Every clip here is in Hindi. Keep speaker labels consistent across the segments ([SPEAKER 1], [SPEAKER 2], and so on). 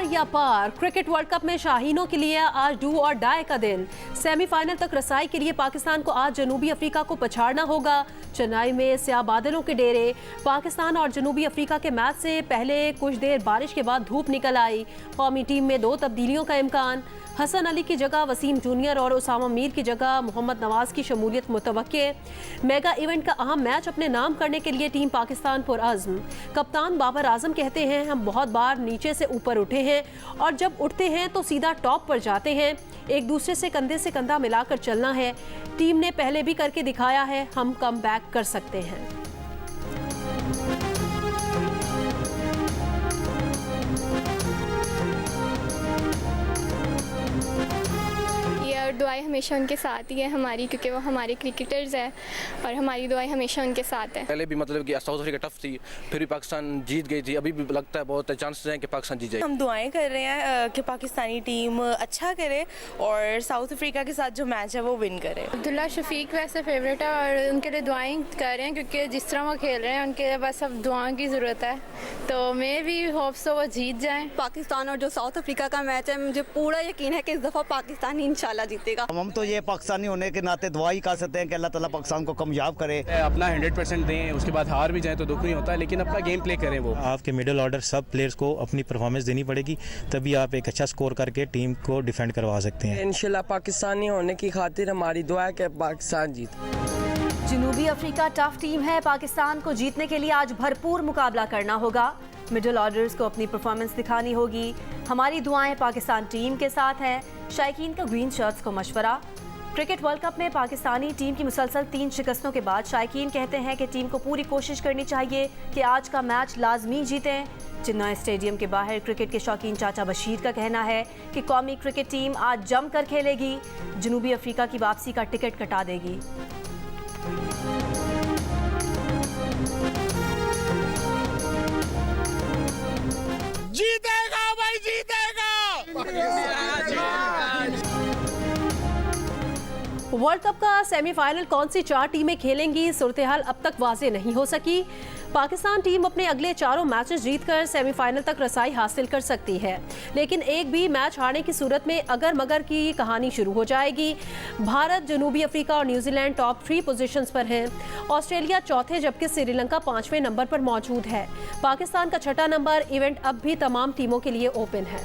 [SPEAKER 1] आर या पार, क्रिकेट वर्ल्ड कप में शाहीनों के लिए आज डू और डाई का दिन। सेमीफाइनल तक रसाई के लिए पाकिस्तान को आज जनूबी अफ्रीका को पछाड़ना होगा। चेन्नई में स्याह बादलों के डेरे। पाकिस्तान और जनूबी अफ्रीका के मैच से पहले कुछ देर बारिश के बाद धूप निकल आई। कौमी टीम में 2 तब्दीलियों का इम्कान। हसन अली की जगह वसीम जूनियर और उसामा मीर की जगह मोहम्मद नवाज की शमूलियत मुतवक्के। मेगा इवेंट का अहम मैच अपने नाम करने के लिए टीम पाकिस्तान पुरअज़्म। कप्तान बाबर आजम कहते हैं, हम बहुत बार नीचे से ऊपर उठे हैं और जब उठते हैं तो सीधा टॉप पर जाते हैं। एक दूसरे से कंधा मिलाकर चलना है। टीम ने पहले भी करके दिखाया है, हम कम बैक कर सकते हैं।
[SPEAKER 2] और दुआएं हमेशा उनके साथ ही है हमारी, क्योंकि वो हमारे क्रिकेटर्स हैं और हमारी दुआएं हमेशा उनके साथ है।
[SPEAKER 3] पहले भी मतलब कि साउथ अफ्रीका टफ थी, फिर भी पाकिस्तान जीत गई थी। अभी भी लगता है बहुत चांसेस हैं कि पाकिस्तान जीत जाए।
[SPEAKER 4] हम दुआएं कर रहे हैं कि पाकिस्तानी टीम अच्छा करे और साउथ अफ्रीका के साथ जो मैच है वो विन करे।
[SPEAKER 5] अब्दुल्ला शफीक वैसे फेवरेट है और उनके लिए दुआएं कर रहे हैं, क्योंकि जिस तरह वो खेल रहे हैं उनके लिए बस अब दुआओं की ज़रूरत है। तो मैं भी होप सो वो जीत जाएं।
[SPEAKER 6] पाकिस्तान और जो साउथ अफ्रीका का मैच है, मुझे पूरा यकीन है कि इस दफ़ा पाकिस्तान ही इंशाल्लाह जीतेगा।
[SPEAKER 7] हम तो ये पाकिस्तानी होने के नाते दुआ ही कर सकते हैं कि अल्लाह ताला पाकिस्तान को कामयाब करे।
[SPEAKER 8] अपना 100% दें, उसके बाद हार भी जाए तो दुख नहीं होता, लेकिन अपना गेम प्ले करें। वो
[SPEAKER 9] आपके मिडिल ऑर्डर सब प्लेयर्स को अपनी परफॉर्मेंस देनी पड़ेगी, तभी आप एक अच्छा स्कोर करके टीम को डिफेंड करवा सकते हैं।
[SPEAKER 10] इंशाल्लाह पाकिस्तानी होने की खातिर हमारी दुआ है कि पाकिस्तान जीते।
[SPEAKER 11] जनूबी अफ्रीका टफ टीम है। पाकिस्तान को जीतने के लिए आज भरपूर मुकाबला करना होगा। मिडिल ऑर्डर्स को अपनी परफॉर्मेंस दिखानी होगी। हमारी दुआएं पाकिस्तान टीम के साथ हैं। शायकीन का ग्रीन शर्ट्स को मशवरा। क्रिकेट वर्ल्ड कप में पाकिस्तानी टीम की मुसलसल 3 शिकस्तों के बाद शायकीन कहते हैं कि टीम को पूरी कोशिश करनी चाहिए कि आज का मैच लाजमी जीतें। चेन्नई स्टेडियम के बाहर क्रिकेट के शौकीन चाचा बशीर का कहना है कि कौमी क्रिकेट टीम आज जमकर खेलेगी, जनूबी अफ्रीका की वापसी का टिकट कटा देगी।
[SPEAKER 12] जीतेगा भाई, जीतेगा।
[SPEAKER 1] वर्ल्ड कप का सेमीफाइनल कौन सी 4 टीमें खेलेंगी, सूरत-ए-हाल अब तक वाज़ेह नहीं हो सकी। पाकिस्तान टीम अपने अगले 4 मैचेस जीतकर सेमीफाइनल तक रसाई हासिल कर सकती है, लेकिन एक भी मैच हारने की सूरत में अगर मगर की कहानी शुरू हो जाएगी। भारत, जनूबी अफ्रीका और न्यूजीलैंड टॉप 3 पोजीशंस पर हैं। ऑस्ट्रेलिया चौथे जबकि श्रीलंका 5वें नंबर पर मौजूद है। पाकिस्तान का 6ठा नंबर। इवेंट अब भी तमाम टीमों के लिए ओपन है।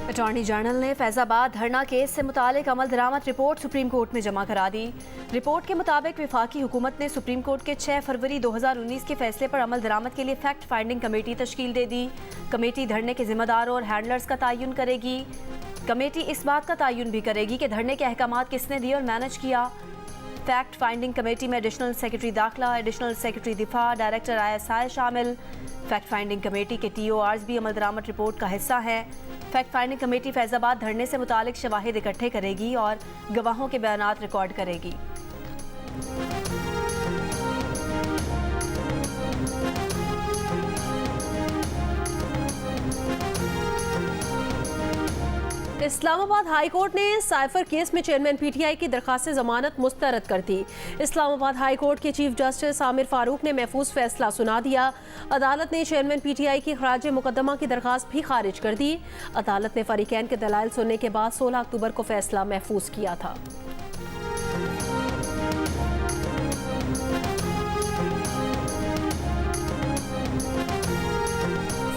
[SPEAKER 11] अटॉर्नी जनरल ने फैजाबाद धरना केस से मुतालिक अमल दरामद रिपोर्ट सुप्रीम कोर्ट में जमा करा दी। रिपोर्ट के मुताबिक वफाकी हुकूमत ने सुप्रीम कोर्ट के 6 फरवरी 2019 के फैसले पर अमल दरामद के लिए फैक्ट फाइंडिंग कमेटी तश्कील दे दी। कमेटी धरने के जिम्मेदारों और हैंडलर्स का तयन करेगी। कमेटी इस बात का तयन भी करेगी कि धरने के अहकामात किसने दिए और मैनेज किया। फैक्ट फाइंडिंग कमेटी में एडिशनल सेक्रेटरी दाखिला, एडिशनल सेक्रेटरी दिफा, डायरेक्टर ISI शामिल। फैक्ट फाइंडिंग कमेटी के TORs भी अमल दरामद रिपोर्ट का हिस्सा है। फैक्ट फाइंडिंग कमेटी फैजाबाद धरने से मुतालिक शवाहिद इकट्ठे करेगी और गवाहों के बयानात रिकॉर्ड करेगी।
[SPEAKER 1] इस्लामाबाद हाई कोर्ट ने साइफर केस में चेयरमैन PTI की दरखास्त जमानत मुस्तरद कर दी। इस्लामाबाद हाई कोर्ट के चीफ जस्टिस आमिर फारूक ने महफूज फैसला सुना दिया। अदालत ने चेयरमैन PTI की खराज मुकदमा की दरखास्त भी खारिज कर दी। अदालत ने फरीकैन के दलाइल सुनने के बाद 16 अक्टूबर को फैसला महफूज किया था।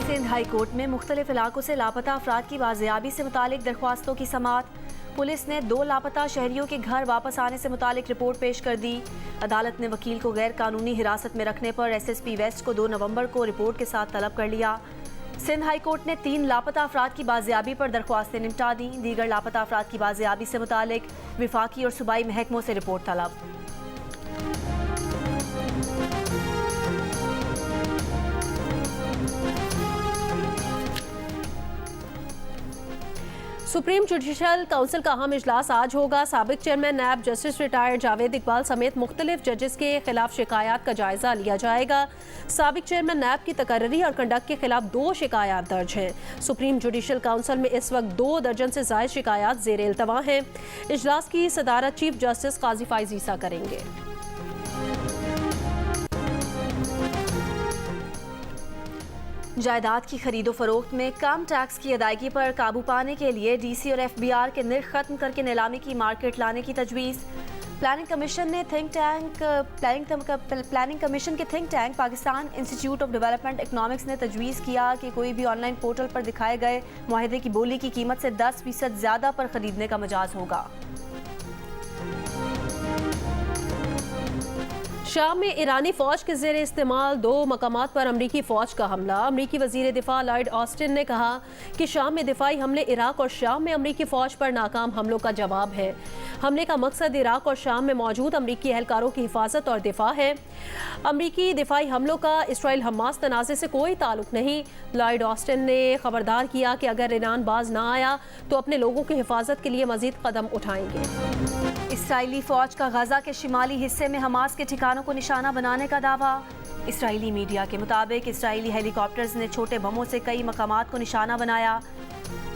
[SPEAKER 11] सिंध हाई कोर्ट में मुख्तलिफ इलाकों से लापता अफराद की बाजियाबी से मुतालिक दरख्वास्तों की समाअत। पुलिस ने 2 लापता शहरियों के घर वापस आने से मुतालिक रिपोर्ट पेश कर दी। अदालत ने वकील को गैर कानूनी हिरासत में रखने पर SSP वेस्ट को 2 नवंबर को रिपोर्ट के साथ तलब कर लिया। सिंध हाई कोर्ट ने 3 लापता अफराद की बाजियाबी पर दरख्वास्तें निपटा दी। दीगर लापता अफराद की बाजियाबी से मुतालिक विफाकी और सूबाई महकमों से रिपोर्ट तलब।
[SPEAKER 1] सुप्रीम जुडिशल काउंसिल का अहम इजलास आज होगा। साबिक चेयरमैन नैब जस्टिस रिटायर्ड जावेद इकबाल समेत मुख्तलिफ जजेस के खिलाफ शिकायत का जायजा लिया जाएगा। साबिक चेयरमैन नैब की तकर्री और कंडक्ट के खिलाफ 2 शिकायत दर्ज हैं। सुप्रीम जुडिशल काउंसिल में इस वक्त 2 दर्जन से ज़ायद शिकायत ज़ेर इल्तवा हैं। इजलास की सदारत चीफ जस्टिस काजी फाइज ईसा करेंगे।
[SPEAKER 11] जायदाद की खरीदो फरोख्त में कम टैक्स की अदायगी पर काबू पाने के लिए डीसी और एफबीआर के निर्ख खत्म करके नीलामी की मार्केट लाने की तजवीज़। प्लानिंग कमीशन के think tank Pakistan institute of development economics ने तजवीज़ किया कि कोई भी ऑनलाइन पोर्टल पर दिखाए गए मुआहदे की बोली की कीमत से 10% ज़्यादा पर खरीदने का मजाज होगा।
[SPEAKER 1] शाम में ईरानी फौज के ज़ेर इस्तेमाल 2 मकामात पर अमरीकी फौज का हमला। अमरीकी वज़ीर दिफा लॉयड ऑस्टिन ने कहा कि शाम में दिफाई हमले इराक और शाम में अमरीकी फौज पर नाकाम हमलों का जवाब है। हमले का मकसद इराक और शाम में मौजूद अमरीकी एहलकारों की हिफाजत और दिफा है। अमरीकी दिफाई हमलों का इसराइल हमास तनाज़े से कोई ताल्लुक नहीं। लॉयड ऑस्टिन ने खबरदार किया कि अगर ईरान बाज ना आया तो अपने लोगों की हिफाजत के लिए मज़ीद कदम उठाएंगे।
[SPEAKER 11] इसराइली फौज का गजा के शिमाली हिस्से में हमास के ठिकानों को निशाना बनाने का दावा। इसराइली मीडिया के मुताबिक इसराइली हेलीकॉप्टर्स ने छोटे बमों से कई मकामात को निशाना बनाया।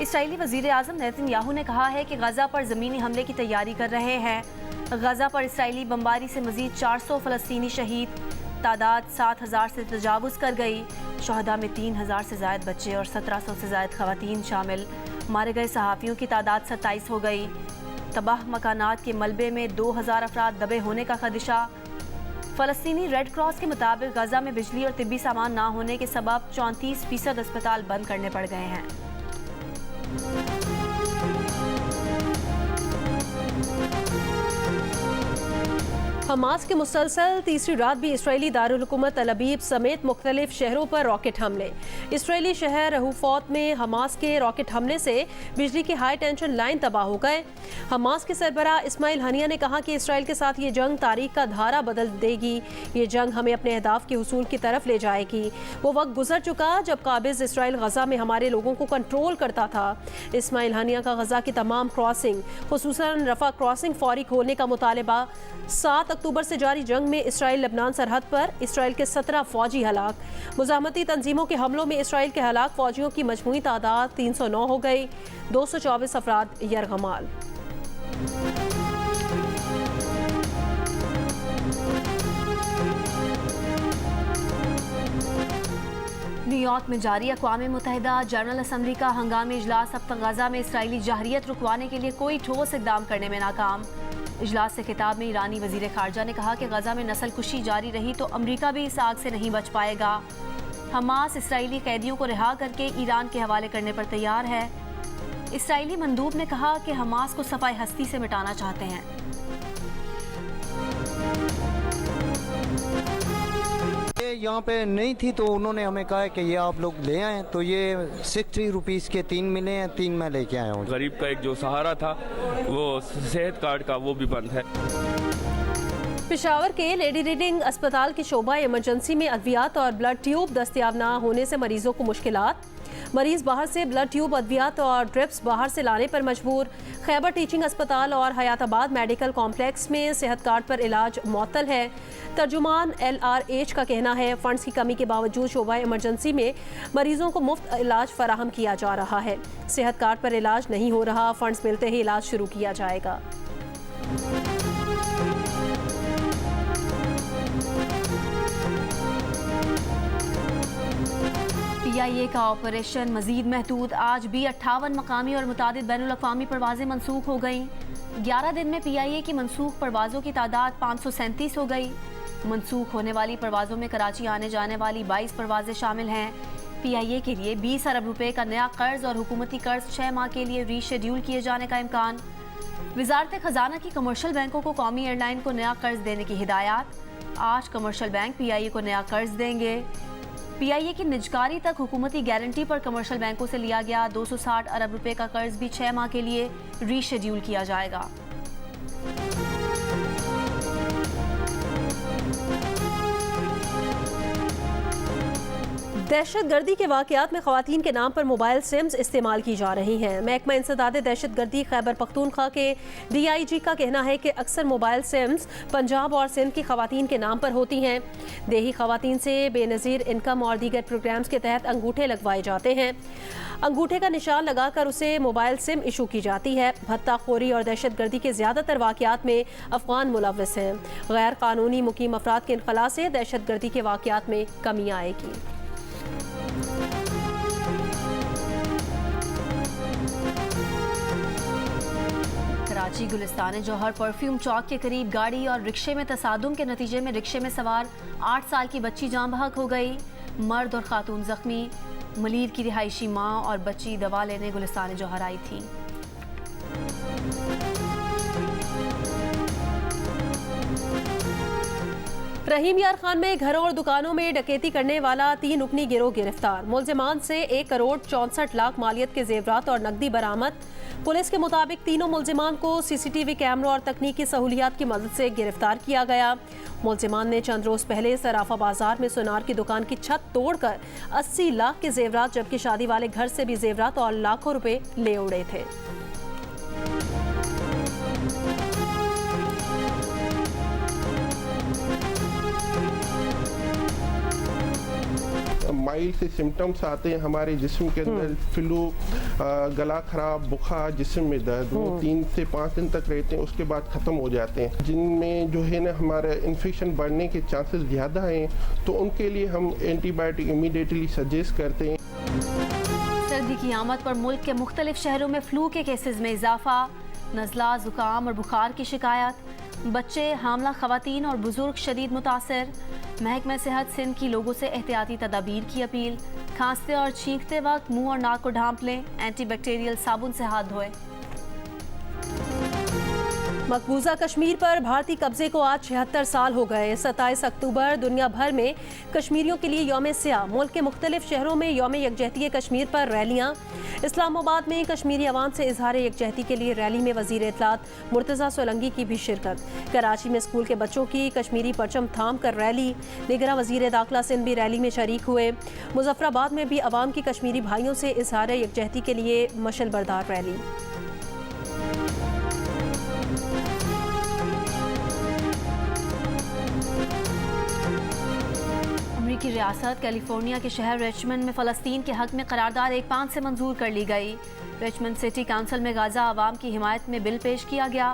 [SPEAKER 11] इसराइली वज़ीर आज़म नेतन्याहू ने कहा है कि गजा पर ज़मीनी हमले की तैयारी कर रहे हैं। गजा पर इसराइली बमबारी से मज़ीद 400 फ़लस्तीनी शहीद, तादाद 7,000 से तजावुज़ कर गई। शहदा में 3,000 से ज़ायद बच्चे और 1,700 से ज़ायद ख़वातीन शामिल। मारे गए सहाफ़ियों की तादाद 27 हो गई। तबाह मकानात के मलबे में 2,000 अफराद दबे होने का खदशा। फ़लस्तीनी रेड क्रॉस के मुताबिक गजा में बिजली और तिब्बी सामान ना होने के सबब 34% अस्पताल बंद करने पड़ गए हैं।
[SPEAKER 1] हमास के मुसलसल तीसरी रात भी इसराइली दारुल हुकूमत तल अबीब समेत मुख्तलिफ शहरों पर रॉकेट हमले। इसराइली शहर रहूफौत में हमास के रॉकेट हमले से बिजली की हाई टेंशन लाइन तबाह हो गए। हमास के सरबराह इस्माइल हनिया ने कहा कि इसराइल के साथ ये जंग तारीख का धारा बदल देगी। ये जंग हमें अपने अहदाफ के हुसूल की तरफ ले जाएगी। वो वक्त गुजर चुका जब काबिज इसराइल गजा में हमारे लोगों को कंट्रोल करता था। इस्माइल हनिया का गजा की तमाम क्रॉसिंग खुसूसन रफा क्रॉसिंग फौरी खोलने का मुतालबा। 7 अक्टूबर से जारी जंग में इसराइल लेबनान सरहद पर इसराइल के 17 फौजी हलाक। मुज़ाहमती तंजीमों के हमलों में इसराइल के हलाक फौजियों की मजमूई तादाद 309 हो गई। 224 अफराद यरगमाल।
[SPEAKER 11] न्यूयॉर्क में जारी अक़वाम मुत्तहिदा जनरल असम्बली का हंगामी इजलास अब तक गजा में इसराइली जहरियत रुकवाने के लिए कोई ठोस इक़दाम करने में नाकाम। इजलास से खिताब में ईरानी वज़ीर ख़ारजा ने कहा कि गजा में नस्लकुशी जारी रही तो अमरीका भी इस आग से नहीं बच पाएगा। हमास इसराइली कैदियों को रिहा करके ईरान के हवाले करने पर तैयार है। इसराइली मंदूब ने कहा कि हमास को सफ़ाई हस्ती से मिटाना चाहते हैं।
[SPEAKER 7] ये यहाँ पे नहीं थी तो उन्होंने हमें कहा कि ये आप लोग ले आएँ, तो ये 60 रुपीज़ के 3 मिले हैं, 3 मैं लेके आया हूँ।
[SPEAKER 8] गरीब का एक जो सहारा था वो सेहत कार्ड का वो भी बंद है।
[SPEAKER 1] पेशावर के लेडी रीडिंग अस्पताल की शोबा इमरजेंसी में अद्वियात और ब्लड ट्यूब दस्तयाब ना होने से मरीजों को मुश्किलात। मरीज बाहर से ब्लड ट्यूब, अद्वियात और ड्रिप्स बाहर से लाने पर मजबूर। खैबर टीचिंग अस्पताल और हयाताबाद मेडिकल कॉम्प्लेक्स में सेहत कार्ड पर इलाज मुअत्तल है। तर्जुमान LRH का कहना है फंड्स की कमी के बावजूद शोबा इमरजेंसी में मरीजों को मुफ्त इलाज फराहम किया जा रहा है। सेहत कार्ड पर इलाज नहीं हो रहा, फंड्स मिलते ही इलाज शुरू किया जाएगा।
[SPEAKER 11] PIA का ऑपरेशन मजीद महदूद। आज भी 58 मकामी और मुतादिद बैनुल-अक़वामी परवाज़ें मनसूख हो गईं। 11 दिन में PIA की मनसूख परवाज़ों की तादाद 537 हो गई। मनसूख होने वाली परवाज़ों में कराची आने जाने वाली 22 परवाज़ें शामिल हैं। PIA के लिए 20 अरब रुपए का नया कर्ज और हुकूमती कर्ज 6 माह के लिए रीशेड्यूल किए जाने का इम्कान। वज़ारत ख़जाना की कमर्शियल बैंकों को कौमी एयरलाइन को नया कर्ज देने की हिदायत। आज कमर्शियल बैंक PIA को नया कर्ज देंगे। PIA की निजकारी तक हुकूमती गारंटी पर कमर्शियल बैंकों से लिया गया 260 अरब रुपए का कर्ज भी 6 माह के लिए रीशेड्यूल किया जाएगा।
[SPEAKER 1] दहशतगर्दी के वाक़यात में ख़वातीन के नाम पर मोबाइल सिम्स इस्तेमाल की जा रही हैं। महकमा इंसदाद दहशतगर्दी खैबर पख्तूनख्वा के DIG का कहना है कि अक्सर मोबाइल सिम्स पंजाब और सिंध की ख़वातीन के नाम पर होती हैं। देही ख़वातीन से बेनज़ीर इनकम और दीगर प्रोग्राम्स के तहत अंगूठे लगवाए जाते हैं। अंगूठे का निशान लगाकर उसे मोबाइल सिम इशू की जाती है। भत्ताखोरी और दहशतगर्दी के ज़्यादातर वाक़यात में अफ़गान मुलव्वस हैं। गैर कानूनी मुकीम अफराद के इनखला से दहशतगर्दी के वाक़यात में कमी आएगी।
[SPEAKER 11] कराची गुलिस्तान जौहर परफ्यूम चौक के करीब गाड़ी और रिक्शे में तसादुम के नतीजे में रिक्शे में सवार 8 साल की बच्ची जान बहक हो गई। मर्द और खातून जख्मी। मलीर की रिहायशी माँ और बच्ची दवा लेने गुलिस्तान जौहर आई थी।
[SPEAKER 1] रहीम यार खान में घरों और दुकानों में डकैती करने वाला 3 रुकनी गिरोह गिरफ्तार। मुलजिमान से 1 करोड़ 64 लाख मालियत के जेवरात और नकदी बरामद। पुलिस के मुताबिक तीनों मुलजिमान को CCTV कैमरों और तकनीकी सहूलियात की मदद से गिरफ्तार किया गया। मुलजिमान ने चंद रोज पहले सराफा बाजार में सुनार की दुकान की छत तोड़कर 80 लाख के जेवरात जबकि शादी वाले घर से भी जेवरात और लाखों रुपए ले उड़े थे।
[SPEAKER 12] माइल्ड से सिम्टम्स आते हैं हमारे जिस्म के अंदर, फ्लू, गला खराब, बुखार, जिस्म में दर्द, वो 3 से 5 दिन तक रहते हैं, उसके बाद ख़त्म हो जाते हैं। जिनमें जो है ना हमारा इन्फेक्शन बढ़ने के चांसेस ज़्यादा हैं तो उनके लिए हम एंटीबायोटिक इमीडिएटली सजेस्ट करते हैं।
[SPEAKER 11] सर्दी की आमद पर मुल्क के मुख्तलिफ शहरों में फ्लू के केसेस में इजाफा। नज़ला, जुकाम और बुखार की शिकायत। बच्चे, हामला ख़वातीन और बुजुर्ग शदीद मुतासर। महकमा सेहत सिंध की लोगों से एहतियाती तदाबीर की अपील। खांसते और छींकते वक्त मुंह और नाक को ढांप लें। एंटीबैक्टीरियल साबुन से हाथ धोएं।
[SPEAKER 1] मकबूजा कश्मीर पर भारतीय कब्जे को आज 76 साल हो गए। 27 अक्टूबर दुनिया भर में कश्मीरियों के लिए यौम स्याह। मुल्क के मुख्तलिफ शहरों में यौम यकजहती कश्मीर पर रैलियाँ। इस्लामाबाद में कश्मीरी अवाम से इजहार यकजहती के लिए रैली में वज़ीर इत्तलात मुर्तज़ा सोलंकी की भी शिरकत। कराची में स्कूल के बच्चों की कश्मीरी परचम थाम कर रैली। निगरां वज़ीर दाखिला सिंध भी रैली में शरीक हुए। मुजफ्फराबाद में भी अवाम की कश्मीरी भाइयों से इजहार यकजहती के लिए मशल बरदार रैली।
[SPEAKER 11] अमरीकी रियासत कैलिफोर्निया के शहर रिचमंड में फ़लस्तीन के हक़ में करारदाद 1-5 से मंजूर कर ली गई। रिचमंड सिटी काउंसिल में गाज़ा अवाम की हिमायत में बिल पेश किया गया।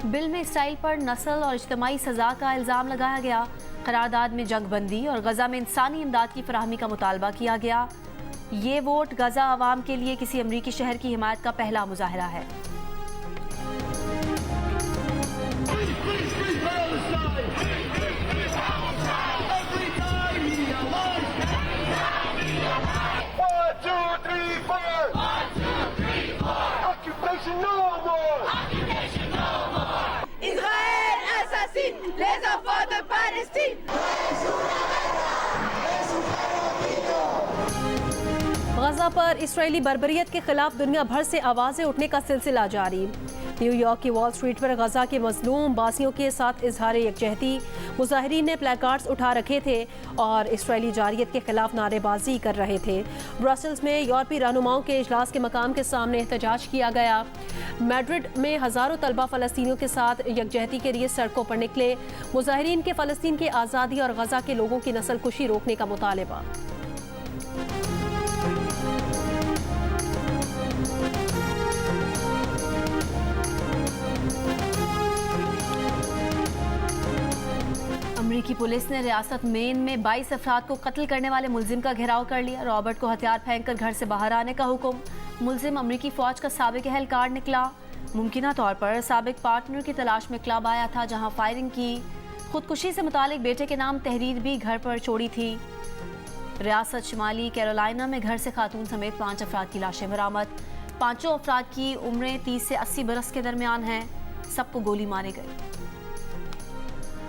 [SPEAKER 11] बिल में इसराइल पर नस्ल और इज्तिमाई सज़ा का इल्ज़ाम लगाया गया। करारदाद में जंगबंदी और गज़ा में इंसानी इमदाद की फराहमी का मुतालबा किया गया। ये वोट गज़ा अवाम के लिए किसी अमरीकी शहर की हिमायत का पहला मुजाहरा है।
[SPEAKER 1] गजा पर इस्राएली बर्बरियत के खिलाफ दुनिया भर से आवाज़ें उठने का सिलसिला जारी। न्यूयॉर्क की वॉल स्ट्रीट पर गजा के मजलूम बासियों के साथ इजहार यकजहती। मुजाहिरीन ने प्लेकार्ड्स उठा रखे थे और इस्राएली जारियत के खिलाफ नारेबाजी कर रहे थे। ब्रसल्स में यूरोपीय रहनुमाओं के इजलास के मकाम के सामने एहतजाज किया गया। मैड्रिड में हज़ारों तलबा फ़लस्तीनियों के साथ यकजहती के लिए सड़कों पर निकले। मुजाहिरीन के फ़लस्तीन की आज़ादी और गजा के लोगों की नस्लकुशी रोकने का मुतालबा।
[SPEAKER 11] अमरीकी पुलिस ने रियासत मेन में 22 अफराद को कत्ल करने वाले मुलजिम का घेराव कर लिया। रॉबर्ट को हथियार फेंककर घर से बाहर आने का हुक्म। मुलजिम अमरीकी फ़ौज का साबिक एहलकार निकला। मुमकिना तौर पर साबिक पार्टनर की तलाश में क्लब आया था जहां फायरिंग की। खुदकुशी से मुतालिक बेटे के नाम तहरीर भी घर पर छोड़ी थी। रियासत शुमाली कैरोलिना में घर से खातून समेत 5 अफराद की लाशें बरामद। 5 अफराद की उम्रें 30 से 80 बरस के दरमियान हैं। सबको गोली मारी गई।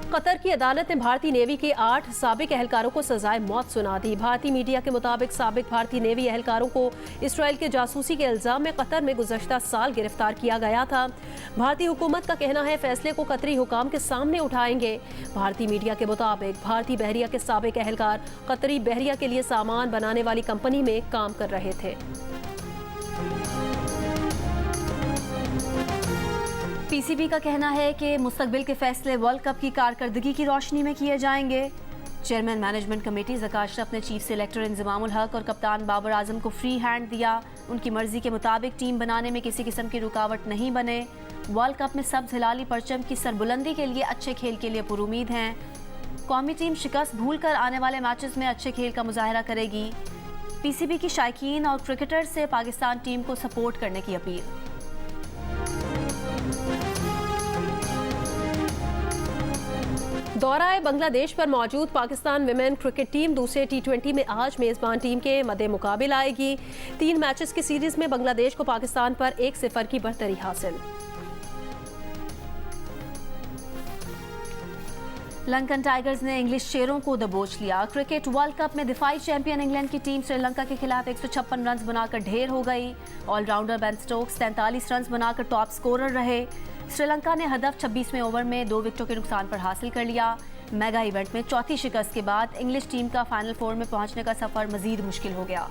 [SPEAKER 1] कतर की अदालत ने भारतीय नेवी के 8 साबिक एहलकारों को सजाए मौत सुना दी। भारतीय मीडिया के मुताबिक साबिक भारतीय नेवी एहलकारों को इसराइल के जासूसी के इल्जाम में कतर में गुज़श्ता साल गिरफ्तार किया गया था। भारतीय हुकूमत का कहना है फैसले को कतरी हुकाम के सामने उठाएंगे। भारतीय मीडिया के मुताबिक भारतीय बहरिया के साबिक एहलकार कतरी बहरिया के लिए सामान बनाने वाली कंपनी में काम कर रहे थे।
[SPEAKER 11] पीसीबी का कहना है कि मुस्तकबिल के फैसले वर्ल्ड कप की कारकर्दगी की रोशनी में किए जाएंगे। Chairman management committee Zaka Ashraf ने चीफ सेलेक्टर इंज़मामुल हक और कप्तान बाबर आजम को फ्री हैंड दिया। उनकी मर्जी के मुताबिक टीम बनाने में किसी किस्म की रुकावट नहीं बने। वर्ल्ड कप में सब्ज़ हिलाली परचम की सरबुलंदी के लिए अच्छे खेल के लिए पुरुमीद हैं। कौमी टीम शिकस्त भूल कर आने वाले मैचेस में अच्छे खेल का मुजाहरा करेगी। पीसीबी की शायकीन और क्रिकेटर से पाकिस्तान टीम को सपोर्ट करने की अपील।
[SPEAKER 1] दौरा बांग्लादेश पर मौजूद पाकिस्तान विमेन क्रिकेट टीम दूसरे T20 में आज मेज़बान टीम के मद्दे मुकाबिल आएगी। 3 मैचेस की सीरीज में बांग्लादेश को पाकिस्तान पर 1-0 की बढ़तरी हासिल।
[SPEAKER 11] लंकन टाइगर्स ने इंग्लिश शेरों को दबोच लिया। क्रिकेट वर्ल्ड कप में दिफाई चैंपियन इंग्लैंड की टीम श्रीलंका के खिलाफ 156 रन बनाकर ढेर हो गई। ऑलराउंडर बेन स्टोक्स 43 रन बनाकर टॉप स्कोरर रहे। श्रीलंका ने हदफ 26वें ओवर में 2 विकेटों के नुकसान पर हासिल कर लिया। मेगा इवेंट में चौथी शिकस्त के बाद इंग्लिश टीम का फाइनल 4 में पहुंचने का सफर मजीद मुश्किल हो गया।